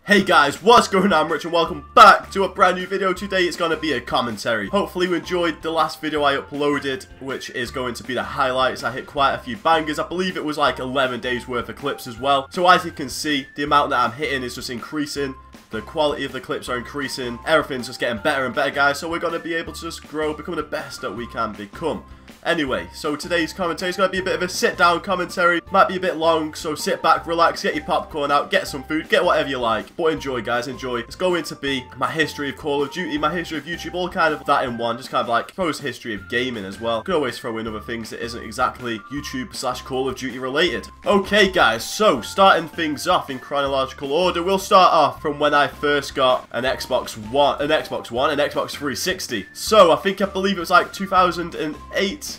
Hey guys, what's going on? I'm Rich and welcome back to a brand new video. Today it's going to be a commentary. Hopefully you enjoyed the last video I uploaded, which is going to be the highlights. I hit quite a few bangers. I believe it was like 11 days worth of clips as well. So as you can see, the amount that I'm hitting is just increasing. The quality of the clips are increasing. Everything's just getting better and better, guys. So we're going to be able to just grow, become the best that we can become. Anyway, so today's commentary is going to be a bit of a sit-down commentary. Might be a bit long, so sit back, relax, get your popcorn out, get some food, get whatever you like. But enjoy, guys, enjoy. It's going to be my history of Call of Duty, my history of YouTube, all kind of that in one. Just kind of like, I suppose, history of gaming as well. Could always throw in other things that isn't exactly YouTube/Call of Duty related. Okay, guys, so starting things off in chronological order, we'll start off from when I first got an Xbox 360. So, I believe it was like 2008.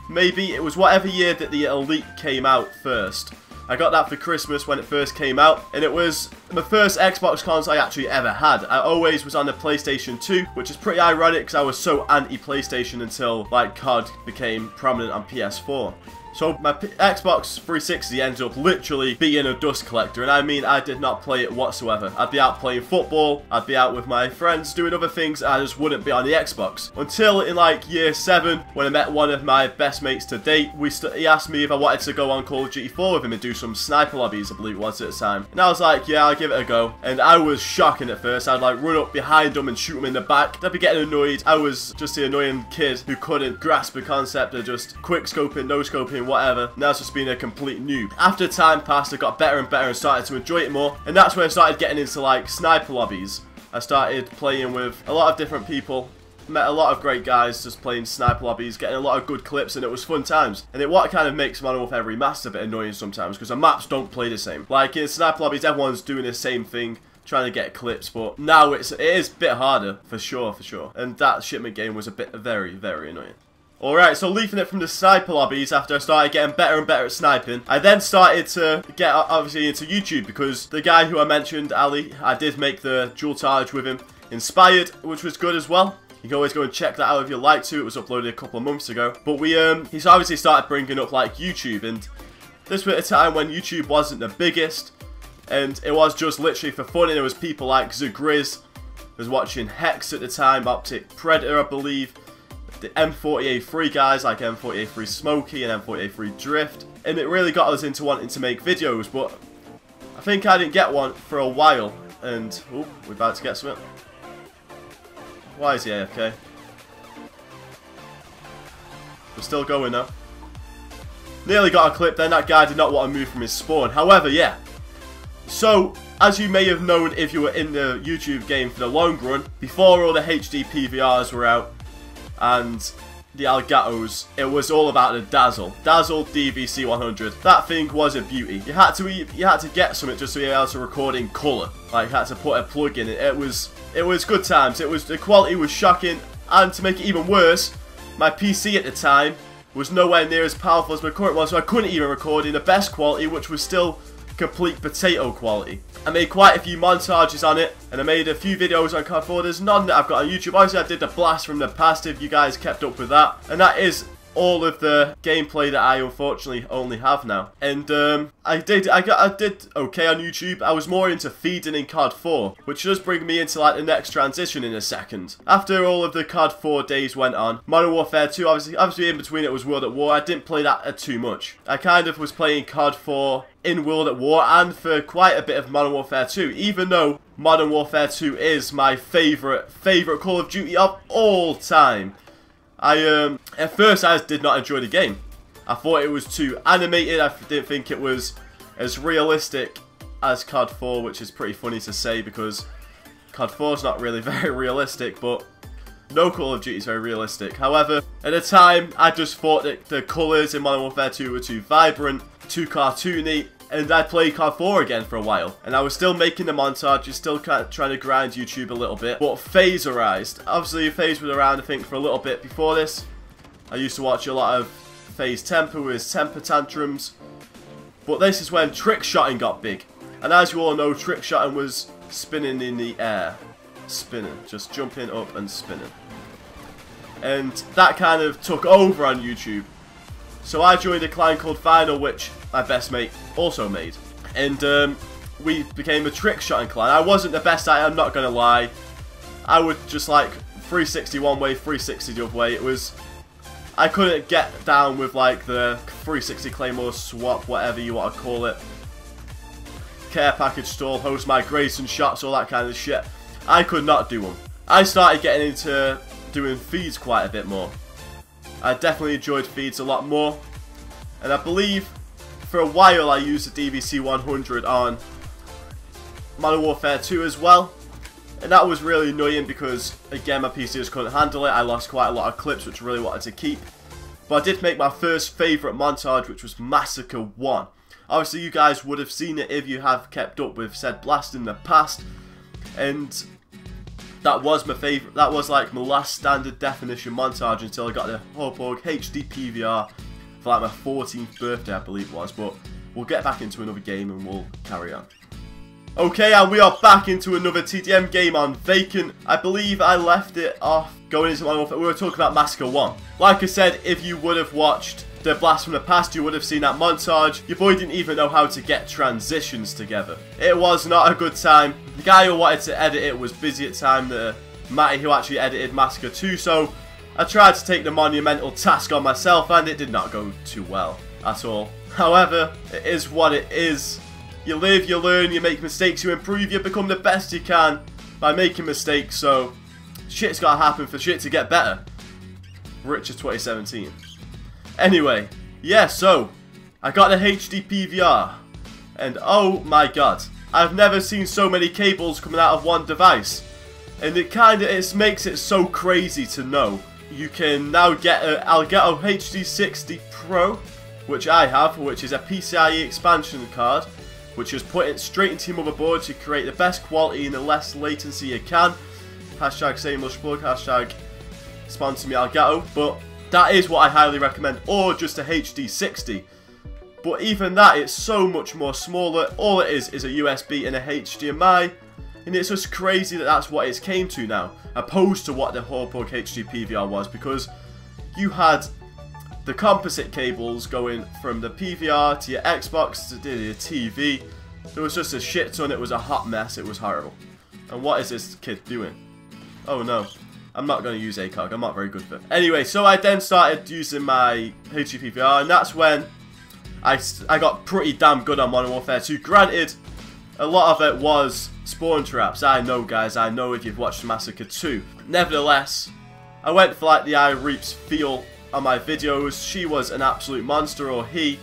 Maybe it was whatever year that the Elite came out first. I got that for Christmas when it first came out, and it was the first Xbox console I actually ever had. I always was on the PlayStation 2, which is pretty ironic because I was so anti-PlayStation until like COD became prominent on PS4. So my Xbox 360 ended up literally being a dust collector, and I mean I did not play it whatsoever. I'd be out playing football, I'd be out with my friends doing other things, and I just wouldn't be on the Xbox. Until in like year 7, when I met one of my best mates to date, he asked me if I wanted to go on Call of Duty 4 with him and do some sniper lobbies, I believe it was at the time. And I was like, yeah, I'll give it a go. And I was shocking at first. I'd like run up behind him and shoot him in the back. They'd be getting annoyed. I was just the annoying kid who couldn't grasp the concept of just quick scoping, no scoping, whatever. Now it's just been a complete noob. After time passed, I got better and better and started to enjoy it more. And that's when I started getting into like sniper lobbies. I started playing with a lot of different people. Met a lot of great guys just playing sniper lobbies, getting a lot of good clips, and it was fun times. And what kind of makes Modern Warfare Remastered a bit annoying sometimes, because the maps don't play the same. Like in sniper lobbies, everyone's doing the same thing, trying to get clips, but now it is a bit harder, for sure. And that shipment game was a bit very, very annoying. Alright, so leaving it from the sniper lobbies after I started getting better and better at sniping, I then started to get obviously into YouTube because the guy who I mentioned, Ali, I did make the dual target with him, Inspired, which was good as well. You can always go and check that out if you'd like to. It was uploaded a couple of months ago. But he's obviously started bringing up like YouTube, and this was a time when YouTube wasn't the biggest, and it was just literally for fun, and there was people like Zagriz, was watching Hex at the time, Optic Predator, I believe. The M48-3 guys like M48-3 Smokey and M48-3 Drift, and it really got us into wanting to make videos, but I think I didn't get one for a while, and oh, we're about to get something. Why is he AFK? We're still going now. Nearly got a clip then. That guy did not want to move from his spawn. However, yeah. So, as you may have known if you were in the YouTube game for the long run, before all the HD PVRs were out, and the Elgatos, it was all about the Dazzle DVC 100. That thing was a beauty. You had to get something just to be able to record in colour. Like, you had to put a plug in it. It was good times. The quality was shocking, and to make it even worse, my PC at the time was nowhere near as powerful as my current one, so I couldn't even record in the best quality, which was still complete potato quality. I made quite a few montages on it, and I made a few videos on COD 4. There's none that I've got on YouTube. Obviously, I did the blast from the past if you guys kept up with that, and that is all of the gameplay that I unfortunately only have now. And I did okay on YouTube. I was more into feeding in COD 4, which does bring me into like the next transition in a second. After all of the COD 4 days went on, Modern Warfare 2, obviously in between it was World at War. I didn't play that too much. I kind of was playing COD 4 in World at War and for quite a bit of Modern Warfare 2, even though Modern Warfare 2 is my favourite Call of Duty of all time. At first I just did not enjoy the game. I thought it was too animated. I didn't think it was as realistic as COD 4, which is pretty funny to say because COD 4 is not really very realistic, but no Call of Duty is very realistic. However, at the time, I just thought that the colours in Modern Warfare 2 were too vibrant, too cartoony, and I played COD 4 again for a while. And I was still making the montage, still kind of trying to grind YouTube a little bit. But FaZe arised. Obviously, FaZe was around, I think, for a little bit before this. I used to watch a lot of FaZe Temper with his temper tantrums. But this is when trick shotting got big. And as you all know, trick shotting was spinning in the air. Spinning. Just jumping up and spinning. And that kind of took over on YouTube. So I joined a clan called Final, which my best mate also made. And we became a trick shotting clan. I wasn't the best at it, I'm not going to lie. I would just like 360 one way, 360 the other way. It was... I couldn't get down with like the 360 claymore swap, whatever you want to call it. Care package stall, host migration shots, all that kind of shit. I could not do them. I started getting into doing feeds quite a bit more. I definitely enjoyed feeds a lot more. And I believe for a while I used the DVC 100 on Modern Warfare 2 as well. And that was really annoying because, again, my PC just couldn't handle it. I lost quite a lot of clips which I really wanted to keep. But I did make my first favourite montage, which was Massacre 1. Obviously, you guys would have seen it if you have kept up with said blast in the past. And that was my favourite. That was like my last standard definition montage until I got the Horpog HD PVR for like my 14th birthday, I believe it was. But we'll get back into another game and we'll carry on. Okay, and we are back into another TDM game on Vacant. I believe I left it off going into Modern Warfare. We were talking about Massacre 1. Like I said, if you would have watched the blast from the past, you would have seen that montage. Your boy didn't even know how to get transitions together. It was not a good time. The guy who wanted to edit it was busy at the time, the Matty who actually edited Massacre 2, so I tried to take the monumental task on myself and it did not go too well at all. However, it is what it is. You live, you learn, you make mistakes, you improve, you become the best you can by making mistakes, so shit's gotta happen for shit to get better. Richard 2017. Anyway, yeah, so I got the HD PVR, and oh my god, I've never seen so many cables coming out of one device, and it makes it so crazy to know. You can now get a Elgato HD 60 Pro, which I have, which is a PCIe expansion card, which is put it straight into your motherboard to create the best quality and the less latency you can. Hashtag shameless plug, hashtag sponsor me Elgato, but that is what I highly recommend, or just a HD 60. But even that, it's so much more smaller. All it is a USB and a HDMI, and it's just crazy that that's what it's came to now, opposed to what the Horpog HD PVR was, because you had the composite cables going from the PVR to your Xbox to your TV. There was just a shit ton, it was a hot mess, it was horrible. And what is this kid doing? Oh no, I'm not going to use ACOG, I'm not very good for it. Anyway, so I then started using my HD PVR, and that's when I got pretty damn good on Modern Warfare 2. Granted, a lot of it was spawn traps, I know guys, I know if you've watched Massacre 2. Nevertheless, I went for like the iReaps feel on my videos. She was an absolute monster, or he,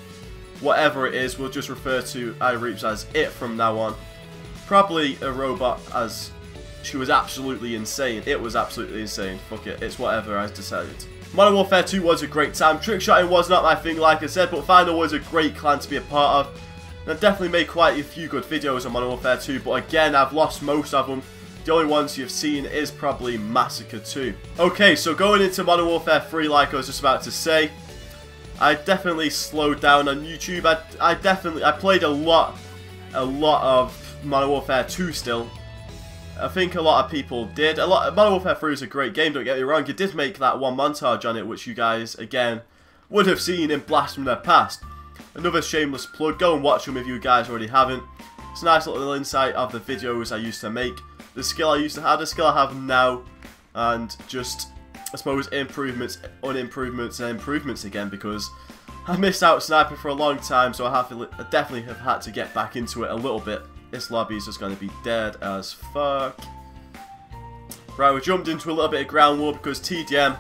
whatever it is, we'll just refer to iReaps as it from now on. Probably a robot, as she was absolutely insane. It was absolutely insane. Fuck it, it's whatever I decided. Modern Warfare 2 was a great time. Trickshotting was not my thing, like I said, but Final was a great clan to be a part of. And I've definitely made quite a few good videos on Modern Warfare 2, but again, I've lost most of them. The only ones you've seen is probably Massacre 2. Okay, so going into Modern Warfare 3, like I was just about to say, I definitely slowed down on YouTube. I played a lot of Modern Warfare 2 still. I think a lot of people did. Modern Warfare 3 is a great game, don't get me wrong. You did make that one montage on it, which you guys, again, would have seen in Blast from the Past. Another shameless plug, go and watch them if you guys already haven't. It's a nice little insight of the videos I used to make. The skill I used to have, the skill I have now, and just, I suppose, improvements, unimprovements, and improvements again, because I missed out sniping for a long time, so I definitely have had to get back into it a little bit. This lobby is just going to be dead as fuck. Right, we jumped into a little bit of ground war because TDM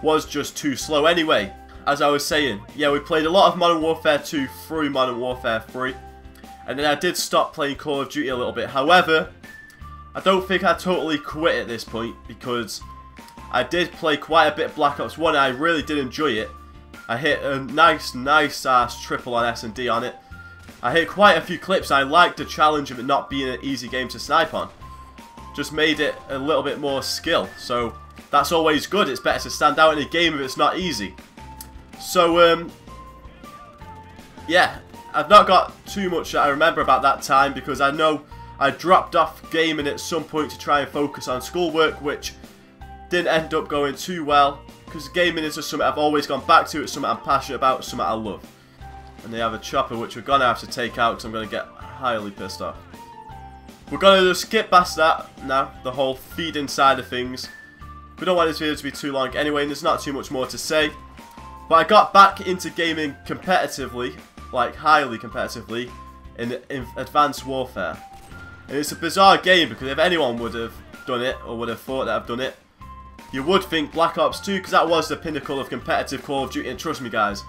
was just too slow anyway. As I was saying, yeah, we played a lot of Modern Warfare 2 through Modern Warfare 3, and then I did stop playing Call of Duty a little bit. However, I don't think I totally quit at this point, because I did play quite a bit of Black Ops 1 and I really did enjoy it. I hit a nice ass triple on S&D on it. I hit quite a few clips. I liked the challenge of it not being an easy game to snipe on. Just made it a little bit more skill, so that's always good. It's better to stand out in a game if it's not easy. So, yeah, I've not got too much that I remember about that time, because I know I dropped off gaming at some point to try and focus on schoolwork, which didn't end up going too well, because gaming is just something I've always gone back to. It's something I'm passionate about, something I love. And they have a chopper which we're going to have to take out because I'm going to get highly pissed off. We're going to just skip past that now, the whole feeding side of things. We don't want this video to be too long anyway, and there's not too much more to say. But I got back into gaming competitively, like highly competitively, in Advanced Warfare. And it's a bizarre game because if anyone would have done it, or would have thought that I've done it, you would think Black Ops 2, because that was the pinnacle of competitive Call of Duty, and trust me guys,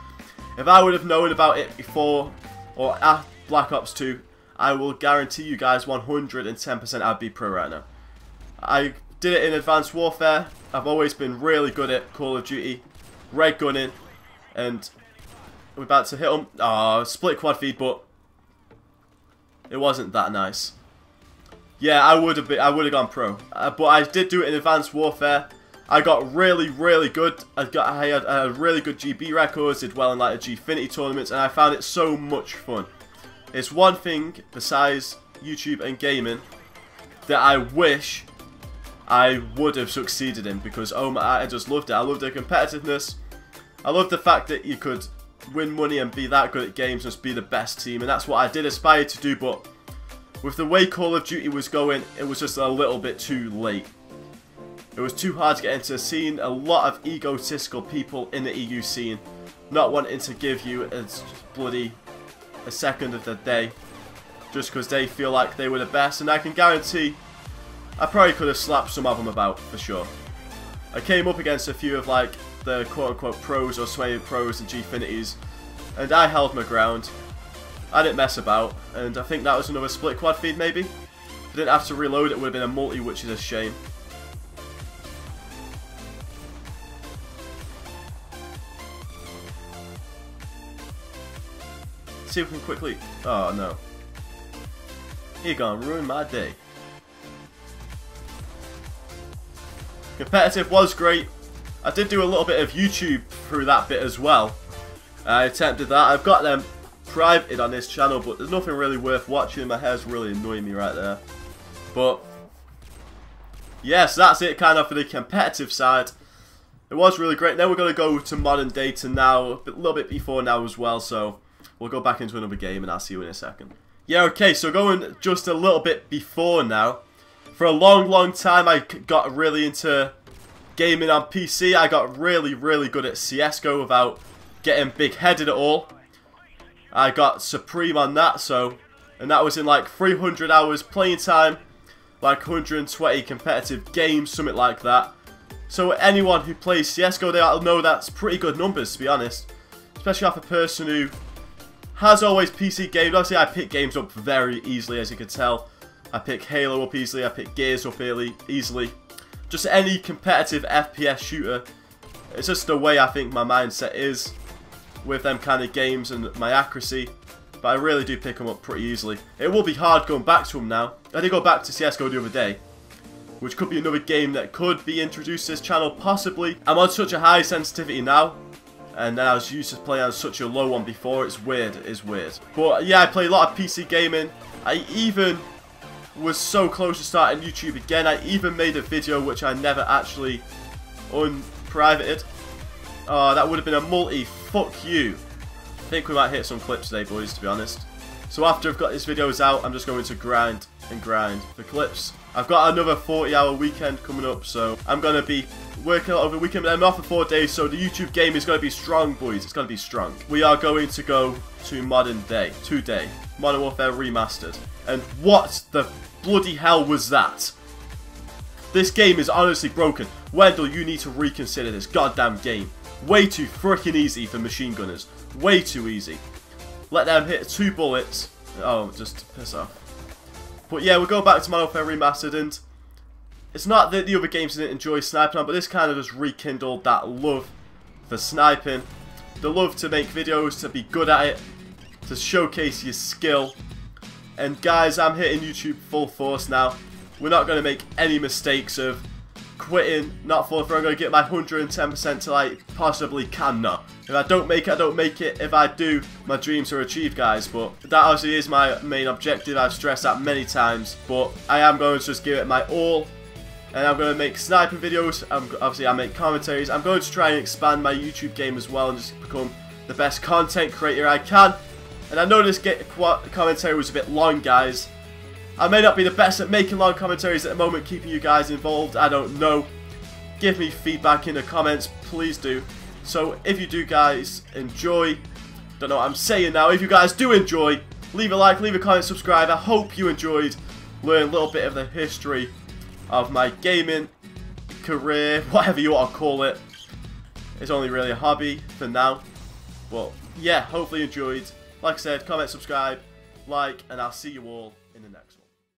if I would have known about it before or at Black Ops 2, I will guarantee you guys 110% I'd be pro right now. I did it in Advanced Warfare. I've always been really good at Call of Duty, red gunning, and we're about to hit them. Oh, split quad feed, but it wasn't that nice. Yeah, I would have gone pro, but I did do it in Advanced Warfare. I got really good. I had really good GB records, did well in like the Gfinity tournaments, and I found it so much fun. It's one thing besides YouTube and gaming that I wish I would have succeeded in, because oh my, I just loved it. I loved the competitiveness. I loved the fact that you could win money and be that good at games, just be the best team, and that's what I did aspire to do. But with the way Call of Duty was going, it was just a little bit too late. It was too hard to get into the scene. A lot of egotistical people in the EU scene not wanting to give you a second of the day just because they feel like they were the best, and I can guarantee I probably could have slapped some of them about for sure. I came up against a few of like the quote-unquote pros or sway pros and Gfinities, and I held my ground. I didn't mess about, and I think that was another split quad feed maybe. If I didn't have to reload, it would have been a multi, which is a shame. See if we can quickly... Oh no. You're gonna ruin my day. Competitive was great. I did do a little bit of YouTube through that bit as well. I attempted that. I've got them privated on this channel, but there's nothing really worth watching. My hair's really annoying me right there. But yes, that's it kind of for the competitive side. It was really great. Then we're going to go to modern day to now, a little bit before now as well, so we'll go back into another game and I'll see you in a second. Yeah, okay, so going just a little bit before now. For a long time I got really into gaming on PC. I got really good at CSGO without getting big-headed at all. I got supreme on that, and that was in like 300 hours playing time, like 120 competitive games, something like that. So anyone who plays CSGO, they'll know that's pretty good numbers, to be honest. Especially off a person who has always PC games. Obviously, I pick games up very easily, as you can tell. I pick Halo up easily, I pick Gears up easily. Just any competitive FPS shooter. It's just the way I think my mindset is with them kind of games and my accuracy. But I really do pick them up pretty easily. It will be hard going back to them now. I did go back to CSGO the other day, which could be another game that could be introduced to this channel, possibly. I'm on such a high sensitivity now, and I was used to playing on such a low one before. It's weird, it is weird. But yeah, I play a lot of PC gaming. I even was so close to starting YouTube again. I even made a video which I never actually unprivated. Oh, that would have been a multi. Fuck you. I think we might hit some clips today, boys, to be honest. So after I've got these videos out, I'm just going to grind and grind for clips. I've got another 40-hour weekend coming up, so I'm going to be working over the weekend. I'm off for 4 days, so the YouTube game is going to be strong, boys. It's going to be strong. We are going to go to modern day today. Modern Warfare Remastered. And what the bloody hell was that? This game is honestly broken. Wendell, you need to reconsider this goddamn game. Way too freaking easy for machine gunners. Way too easy. Let them hit 2 bullets. Oh, just piss off. But yeah, we'll go back to Modern Warfare Remastered, and it's not that the other games didn't enjoy sniping on, but this kind of just rekindled that love for sniping. The love to make videos, to be good at it, to showcase your skill. And guys, I'm hitting YouTube full force now. We're not going to make any mistakes of quitting, not falling through. I'm going to get my 110% till I possibly cannot. If I don't make it, I don't make it. If I do, my dreams are achieved, guys. But that obviously is my main objective. I've stressed that many times. But I am going to just give it my all. And I'm going to make sniping videos. Obviously, I make commentaries. I'm going to try and expand my YouTube game as well and just become the best content creator I can. And I know this commentary was a bit long, guys. I may not be the best at making long commentaries at the moment, keeping you guys involved. I don't know. Give me feedback in the comments, please do. So if you do guys enjoy, don't know what I'm saying now, if you guys do enjoy, leave a like, leave a comment, subscribe. I hope you enjoyed learning a little bit of the history of my gaming career, whatever you want to call it. It's only really a hobby for now. But yeah, hopefully you enjoyed. Like I said, comment, subscribe, like, and I'll see you all in the next one.